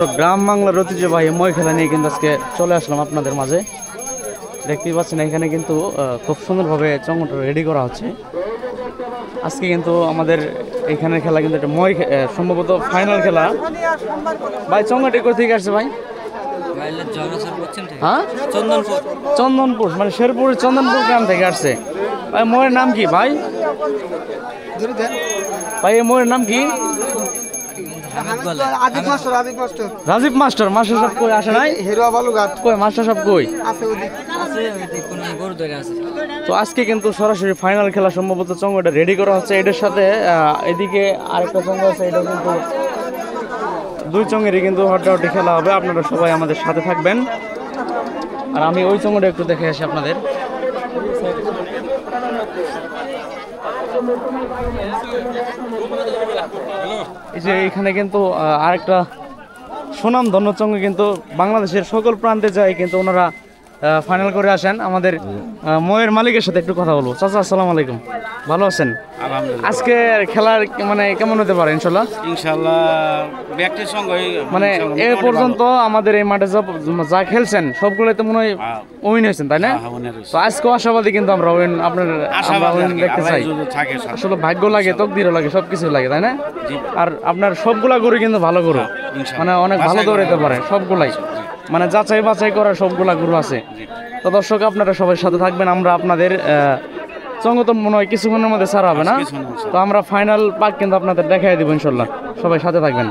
তো গ্রাম বাংলার ঐতিহ্যবাহী মই খেলা নিয়ে কিন্তু আজকে চলে আসলাম আপনাদের মাঝে। দেখতেই পাচ্ছেন এখানে কিন্তু খুব সুন্দরভাবে চঙ্গটা রেডি করা হচ্ছে। আজকে কিন্তু আমাদের এখানের খেলা কিন্তু একটা মই সম্ভবত ফাইনাল খেলা। ভাই চঙ্গাটি কোথা থেকে আসছে ভাই? হ্যাঁ, চন্দনপুর মানে শেরপুর চন্দনপুর গ্রাম থেকে আসছে। ভাই ময়ের নাম কি ভাই? ভাই এই ময়ের নাম কি? রাজীব মাস্টার। মাস্টার সাহেব কই আসে নাই? কই মাস্টার সাহেব কই? তো আজকে কিন্তু সরাসরি ফাইনাল খেলা সম্ভবত চঙ্গটা রেডি করা হচ্ছে। এটার সাথে এদিকে আরেকটা চঙ্গ আছে, এটা কিন্তু দুই চঙ্গেরই কিন্তু হাড্ডাহাড্ডি খেলা হবে। আপনারা সবাই আমাদের সাথে থাকবেন। আর আমি ওই চঙ্গটা একটু দেখে আসি আপনাদের। এই যে এইখানে কিন্তু আরেকটা সুনাম ধন্য চঙ্গ কিন্তু বাংলাদেশের সকল প্রান্তে যায় কিন্তু ওনারা ফাইনাল করে আসেন। আমাদের ময়ের মালিকের সাথে একটু কথা বলবো। চাচা আসসালামু আলাইকুম, ভালো আছেন? আলহামদুলিল্লাহ। আজকে খেলার মানে কেমন হতে পারে ইনশাল্লাহ? ইনশাআল্লাহ ব্যক্তির সঙ্গে মানে এ পর্যন্ত আমাদের এই মাঠে যা খেলছেন সবগুলোই তো মনে হয় উইন হয়েছেন, তাই না? তো আজকে আশাবাদী কিন্তু আমরা উইন আপনার দেখতে চাই। আসলে ভাগ্য লাগে, তকদিরও লাগে, সবকিছু লাগে, তাই না? আর আপনার সবগুলা গরু কিন্তু ভালো গরু, মানে অনেক ভালো দৌড়াতে পারে সবগুলাই, মানে যাচাই বাছাই করার সবগুলা গরু আছে। তো দর্শক আপনারা সবাই সাথে থাকবেন। আমরা আপনাদের চঙ্গ তো মনে হয় কিছুক্ষণের মধ্যে ছাড়া হবে না, তো আমরা ফাইনাল পাক কিন্তু আপনাদের দেখাই দিব ইনশাল্লাহ। সবাই সাথে থাকবেন।